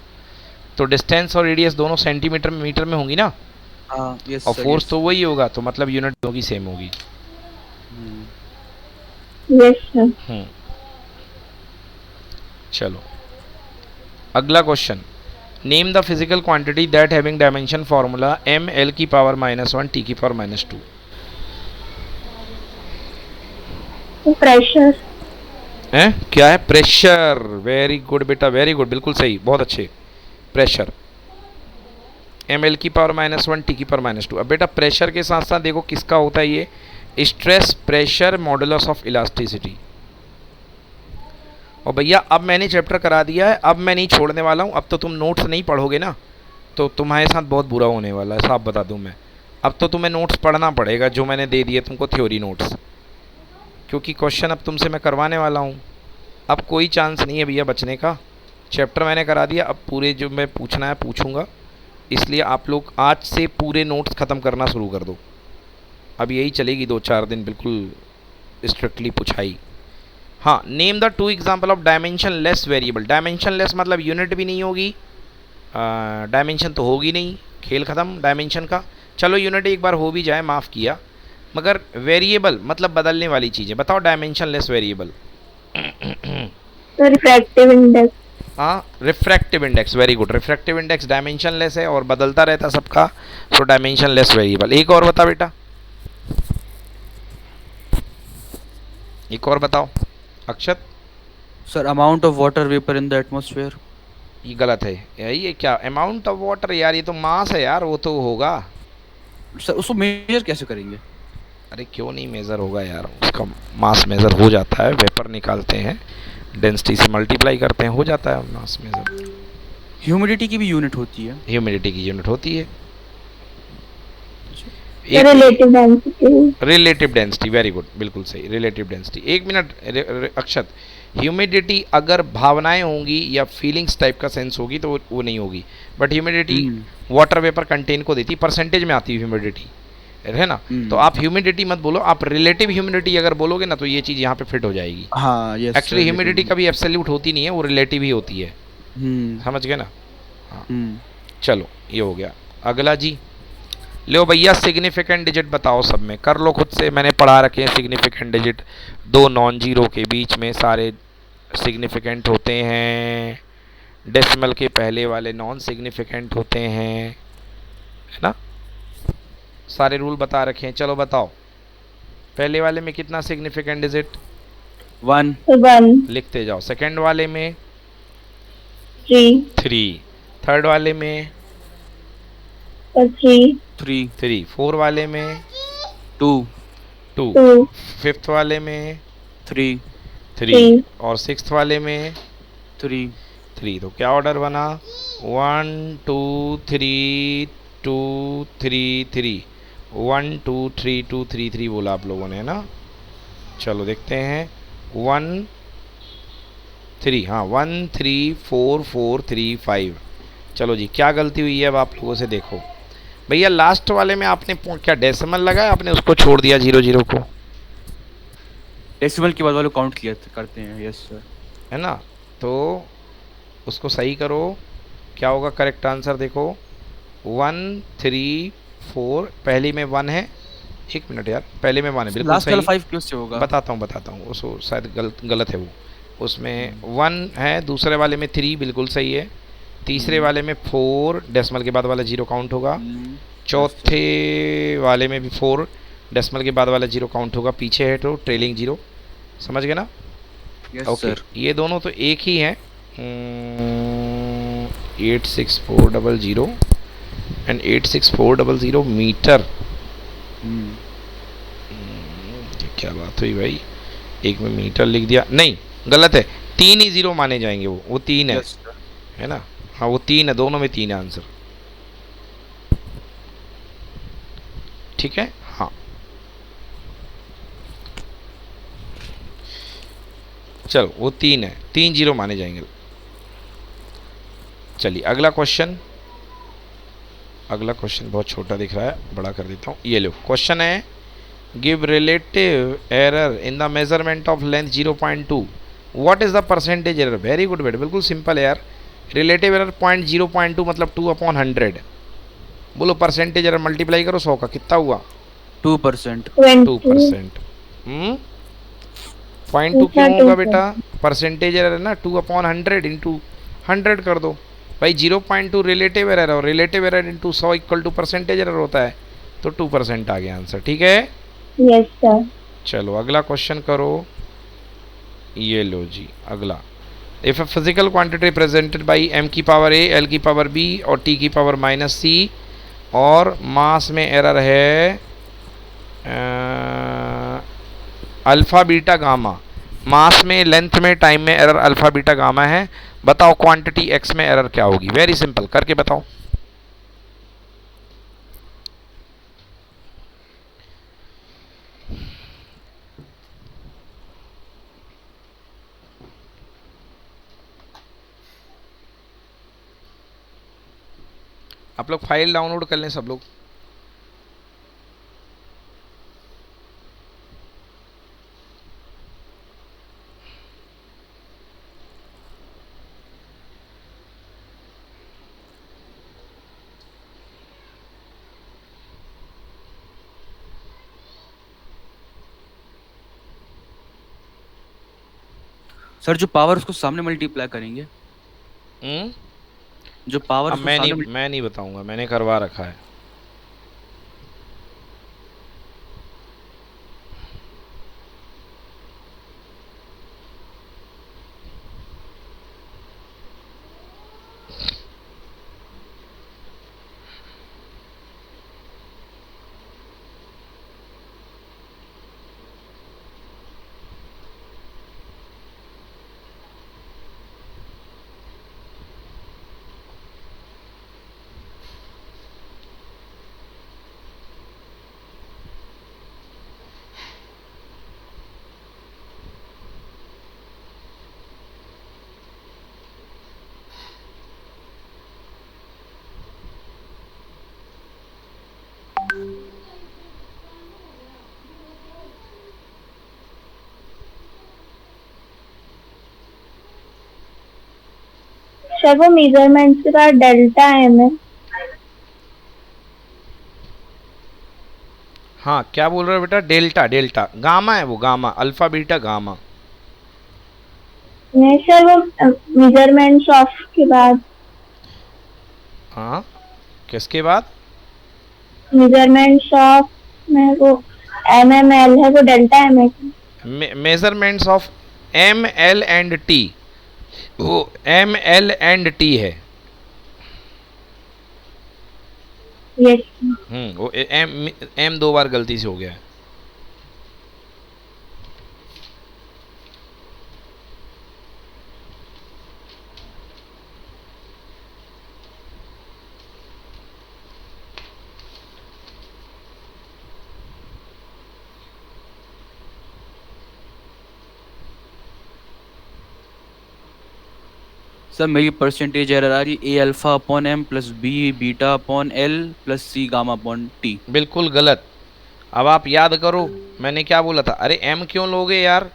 तो डिस्टेंस और रेडियस दोनों सेंटीमीटर में मीटर में होंगी ना, हाँ यस और सर, फोर्स yes. तो वही होगा, तो मतलब यूनिट होगी, सेम होगी। Yes sir. चलो अगला question, name the physical quantity that having dimension formula m l की पावर -1 t की पावर -2। प्रेशर। हैं क्या है? प्रेशर। वेरी गुड बेटा, वेरी गुड, बिल्कुल सही, बहुत अच्छे। प्रेशर एम एल की पावर -1 टी की पावर -2। अब बेटा प्रेशर के साथ साथ देखो किसका होता है ये, stress pressure modulus of elasticity. और भैया अब मैंने चैप्टर करा दिया है, अब मैं नहीं छोड़ने वाला हूँ। अब तो तुम नोट्स नहीं पढ़ोगे ना, तो तुम्हारे साथ बहुत बुरा होने वाला है, साफ बता दूँ मैं। अब तो तुम्हें नोट्स पढ़ना पड़ेगा जो मैंने दे दिए तुमको, थ्योरी नोट्स, क्योंकि क्वेश्चन अब तुमसे मैं करवाने वाला हूँ। अब कोई चांस नहीं है भैया बचने का, चैप्टर मैंने करा दिया, अब पूरे जो मैं पूछना है पूछूंगा, इसलिए आप लोग आज से पूरे नोट्स ख़त्म करना शुरू कर दो। अब यही चलेगी 2-4 दिन, बिल्कुल स्ट्रिक्टली पूछाई। हाँ, name the 2 example of dimension less variable. Dimension less मतलब यूनिट भी नहीं होगी, डायमेंशन तो होगी नहीं, खेल ख़त्म डायमेंशन का। चलो यूनिट एक बार हो भी जाए, माफ़ किया, मगर वेरिएबल मतलब बदलने वाली चीज़ें बताओ। Dimensionless variable, refractive index. हाँ, refractive index, very good. Refractive index dimensionless है और बदलता रहता सबका, सो डायमेंशन लेस वेरिएबल। एक और बता बेटा, एक और बताओ Akshat. Sir amount of water vapour in the atmosphere. ये गलत है, ये क्या अमाउंट ऑफ वाटर यार, ये तो मास है यार, वो तो होगा। सर उसको मेजर कैसे करेंगे? अरे क्यों नहीं मेज़र होगा यार, उसका मास मेज़र हो जाता है, वेपर निकालते हैं, डेंसिटी से मल्टीप्लाई करते हैं, हो जाता है मास मेज़र। ह्यूमिडिटी की भी यूनिट होती है? ह्यूमिडिटी की यूनिट होती है relative density. Relative density, very good, बिल्कुल सही, रिलेटिव डेंसिटी। एक मिनट अक्षत, ह्यूमिडिटी अगर भावनाएं होंगी या फीलिंग्स टाइप का सेंस होगी तो वो नहीं होगी, but humidity water vapour contain को देती, परसेंटेज में आती है ह्यूमिडिटी, है ना। तो आप ह्यूमिडिटी मत बोलो, आप रिलेटिव ह्यूमिडिटी अगर बोलोगे ना तो ये चीज़ यहाँ पे फिट हो जाएगी। हाँ यस। एक्चुअली ह्यूमिडिटी कभी एब्सोल्यूट होती नहीं है, वो रिलेटिव ही होती है, समझ गए ना। हाँ चलो ये हो गया। अगला जी, लो भैया सिग्निफिकेंट डिजिट बताओ, सब में कर लो खुद से, मैंने पढ़ा रखे हैं सिग्निफिकेंट डिजिट, 2 नॉन जीरो के बीच में सारे सिग्निफिकेंट होते हैं, डेसिमल के पहले वाले नॉन सिग्निफिकेंट होते हैं, है ना। सारे रूल बता रखे हैं, चलो बताओ पहले वाले में कितना सिग्निफिकेंट डिजिट? 1 लिखते जाओ। सेकंड वाले में 3, थर्ड वाले में 3, 4 वाले में 2, फिफ्थ वाले में 3, और सिक्स्थ वाले में 3। तो क्या ऑर्डर बना? 1 2 3 2 3 3, 1 2 3 2 3 3 बोला आप लोगों ने, ना। चलो देखते हैं, 1 3, हाँ 1 3 4 4 3 5। चलो जी, क्या गलती हुई है अब आप लोगों से देखो भैया। लास्ट वाले में आपने क्या डेसिमल लगाया, आपने उसको छोड़ दिया 0 को, डेसिमल के बाद वाले काउंट किया करते हैं, यस सर, है ना। तो उसको सही करो, क्या होगा करेक्ट आंसर? देखो 1 3 4, पहली में 1 है, एक मिनट यार, पहले में 1 है, बिल्कुल लास्ट सही। वाला 5 क्यों से होगा? बताता हूँ उसको, शायद गलत है वो, उसमें 1 है, दूसरे वाले में 3 बिल्कुल सही है, तीसरे वाले में 4, डेसिमल के बाद वाला 0 काउंट होगा, चौथे वाले में भी 4, डेसिमल के बाद वाला 0 काउंट होगा, पीछे है तो ट्रेलिंग 0, समझ गए ना। Yes okay, sir. ये दोनों तो एक ही हैं, 86400 एंड 86400 मीटर। ये क्या बात हुई भाई, एक में मीटर लिख दिया, नहीं गलत है, 3 ही 0 माने जाएंगे, वो 3 है, है ना। हाँ वो 3 है, दोनों में 3 है आंसर, ठीक है। हाँ चलो वो 3 है, 3 जीरो माने जाएंगे। चलिए अगला क्वेश्चन, अगला क्वेश्चन बहुत छोटा दिख रहा है, बड़ा कर देता हूँ। ये लो क्वेश्चन है, give relative error in the measurement of length 0.2, what is the percentage error. Very good बेटा, बिल्कुल सिंपल है यार। रिलेटिव एरर 0.2 मतलब 2/100। बोलो परसेंटेज एरर मल्टीप्लाई करो 100 का, कितना हुआ? 2%। 2%। 0.2 क्यों होगा बेटा? परसेंटेज एरर है ना, 2/100 इंटू 100 कर दो भाई। 0.2 रिलेटिव एरर और relative error into 100 equal to percentage error होता है, तो 2% आ गया आंसर। ठीक है, यस सर। चलो अगला क्वेश्चन करो। ये लो जी अगला, if a physical quantity presented by m की पावर a, l की पावर b और t की पावर -c और मास में एरर है अल्फ़ा बीटा गामा, मास में, लेंथ में, टाइम में एरर अल्फ़ा बीटा गामा है, बताओ क्वांटिटी x में एरर क्या होगी। वेरी सिंपल, करके बताओ। आप लोग फाइल डाउनलोड कर लें सब लोग। सर जो पावर उसको सामने मल्टीप्लाई करेंगे, जो पावर अब मैं नहीं बताऊंगा, मैंने करवा रखा है। सर वो मेजरमेंट के बाद डेल्टा एम है। हाँ क्या बोल रहे हो बेटा? डेल्टा, डेल्टा गामा है वो, गामा, अल्फा बीटा गामा। नहीं सर, वो मेजरमेंट्स ऑफ के बाद, हाँ किसके बाद? मेजरमेंट्स ऑफ में वो एल है, वो डेल्टा एम है। Measurements of ML and T, वो ML एंड T है। यस। वो M 2 बार गलती से हो गया है। सर मेरी परसेंटेज एरर आ रही A alpha upon M plus B beta upon L plus C gamma upon T। बिल्कुल गलत। अब आप याद करो मैंने क्या बोला था। अरे M क्यों लोगे यार?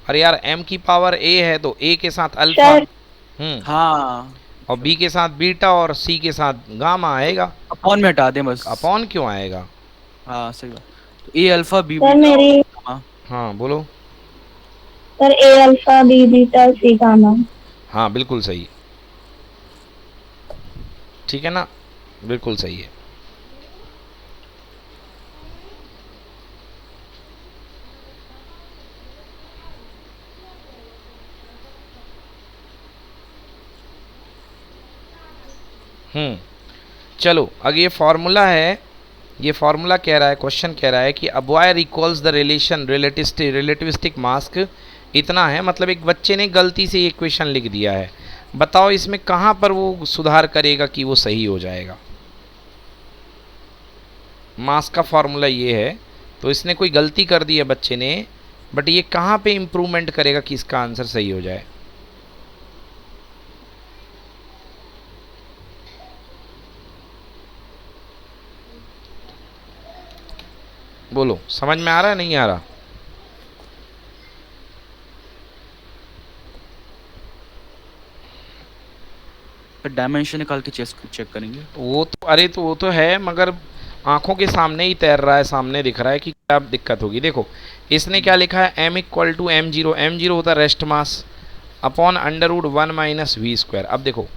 अरे यार M की पावर A है तो A के साथ अल्फा, हाँ, और B के साथ बीटा और C के साथ गामा आएगा। अपॉन में हटा दें बस। अपॉन क्यों आएगा? हाँ सही बात। तो A अल्फा B सर मेरी, बीटा। हाँ बोलो। सर ए अल्फा बी बीटा सी गामा। हाँ बिल्कुल सही, ठीक है ना, बिल्कुल सही है। चलो अब ये फॉर्मूला है, ये फॉर्मूला कह रहा है, क्वेश्चन कह रहा है कि अब wire equals the relation relativistic mask इतना है, मतलब एक बच्चे ने गलती से ये इक्वेशन लिख दिया है। बताओ इसमें कहाँ पर वो सुधार करेगा कि वो सही हो जाएगा। मास का फॉर्मूला ये है, तो इसने कोई गलती कर दी है बच्चे ने, बट ये कहाँ पे इम्प्रूवमेंट करेगा कि इसका आंसर सही हो जाए? बोलो, समझ में आ रहा है नहीं आ रहा? डायमेंशन निकाल के चेक करेंगे। वो तो अरे तो वो तो है, मगर आंखों के सामने ही तैर रहा है, सामने दिख रहा है कि क्या दिक्कत होगी। देखो इसने क्या लिखा है, m equal to M zero, M zero होता है rest mass upon under root 1 minus V square. अब देखो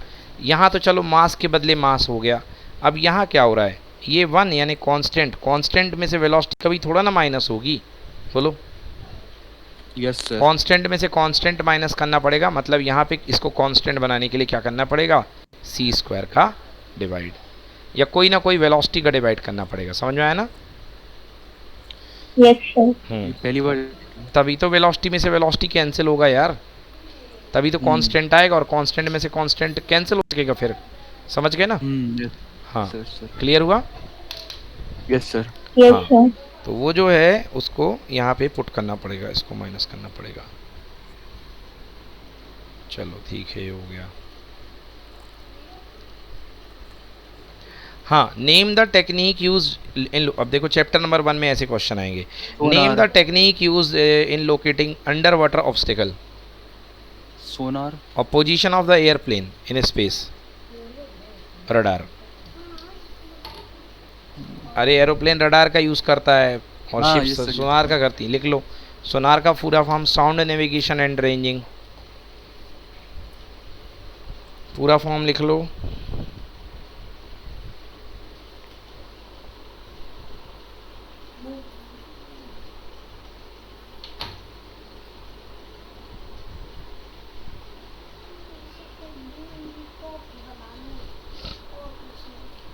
यहाँ तो चलो मास के बदले मास हो गया, अब यहाँ क्या हो रहा है, ये 1 यानी कांस्टेंट, कांस्टेंट में से वेलोसिटी कभी थोड़ा ना माइनस होगी, बोलो। Yes sir. कांस्टेंट में से कांस्टेंट माइनस करना पड़ेगा, मतलब यहाँ पे इसको कांस्टेंट बनाने के लिए क्या करना पड़ेगा, सी स्क्वायर का डिवाइड, या कोई ना कोई वेलोसिटी का डिवाइड करना पड़ेगा। समझ में आया ना? Yes sir. पहली बार। तभी तो वेलोसिटी में से वेलोसिटी कैंसिल होगा यार, तभी तो कांस्टेंट आएगा, और कांस्टेंट में से कांस्टेंट कैंसिल हो सकेगा फिर। समझ गए ना? हाँ, सर। क्लियर हुआ? Yes sir. यस हाँ। सर। तो वो जो है उसको यहाँ पे पुट करना पड़ेगा, इसको माइनस करना पड़ेगा। चलो ठीक है, ये हो गया। हाँ, name the technique use in, अब देखो चैप्टर नंबर 1 में ऐसे क्वेश्चन आएंगे। Name the technique use in locating underwater obstacle. Sonar. और position of the airplane in space. Radar. अरे एरोप्लेन रडार का यूज़ करता है, और हाँ, शिप्स सोनार का करती, लिख लो। सोनार का पूरा form sound navigation and ranging, पूरा फॉर्म लिख लो।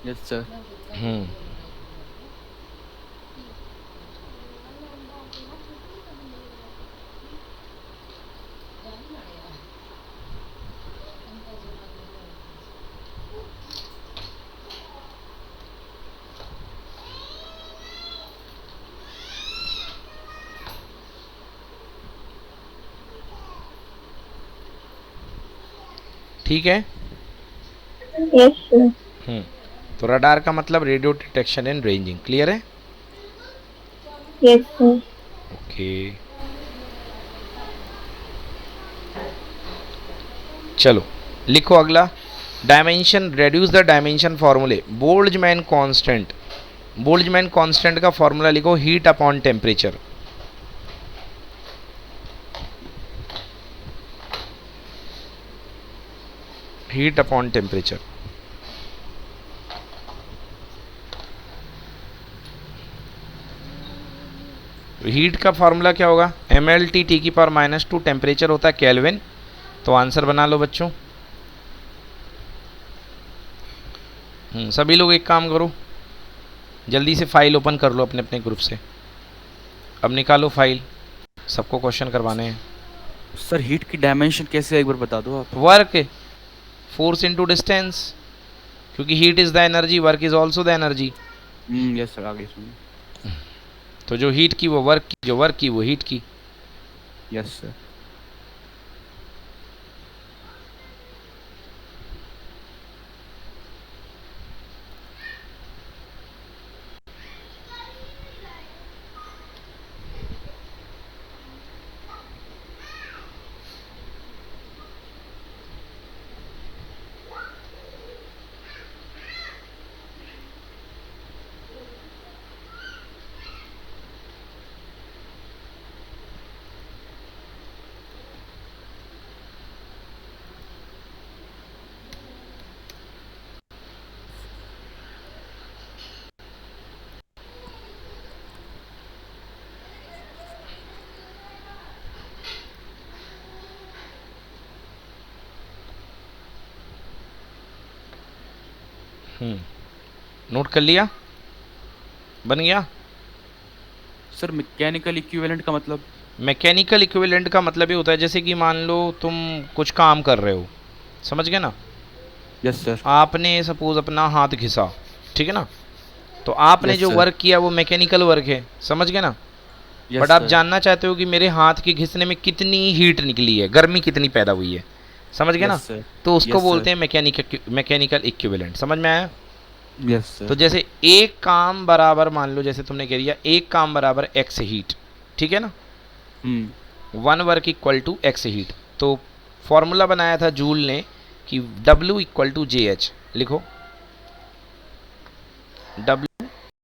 Yes sir. ठीक है। Yes sir. तो रडार का मतलब radio detection and ranging, clear है? Yes sir. ओके, चलो लिखो अगला। डायमेंशन, रेड्यूस द डायमेंशन फॉर्मूले। बोल्ट्जमैन कांस्टेंट, बोल्ट्जमैन कांस्टेंट का फॉर्मूला लिखो, heat upon temperature. Heat upon temperature. Heat का फॉर्मूला क्या होगा, एम एल टी टी की पावर -2, टेम्परेचर होता है केल्विन। तो आंसर बना लो बच्चों। सभी लोग एक काम करो, जल्दी से फाइल ओपन कर लो अपने अपने ग्रुप से। अब निकालो फाइल, सबको क्वेश्चन करवाने हैं। सर हीट की डायमेंशन कैसे है, एक बार बता दो आप। वर्क, फोर्स इनटू डिस्टेंस, क्योंकि heat is the energy, work is also the energy. Yes sir, आगे सुनिए। तो जो हीट की वो वर्क की, जो वर्क की वो हीट की। Yes sir. नोट कर लिया, बन गया। सर मैकेनिकल इक्विवेलेंट का मतलब। मैकेनिकल इक्विवेलेंट का मतलब ये होता है, जैसे कि मान लो तुम कुछ काम कर रहे हो, समझ गए ना? Yes sir. आपने सपोज अपना हाथ घिसा, ठीक है ना? तो आपने Yes, जो sir. वर्क किया वो मैकेनिकल वर्क है, समझ गए ना? Yes, बट आप sir. जानना चाहते हो कि मेरे हाथ के घिसने में कितनी हीट निकली है, गर्मी कितनी पैदा हुई है, समझ गए ना? Yes, sir. तो उसको Yes, sir. बोलते हैं मैकेनिकल इक्विवेलेंट। समझ में आया? Yes, sir. तो जैसे एक काम बराबर, मान लो जैसे तुमने कह दिया एक काम बराबर एक्स हीट, ठीक है ना? One work equal to X heat. तो फॉर्मूला बनाया था जूल ने कि W equal to J H. लिखो W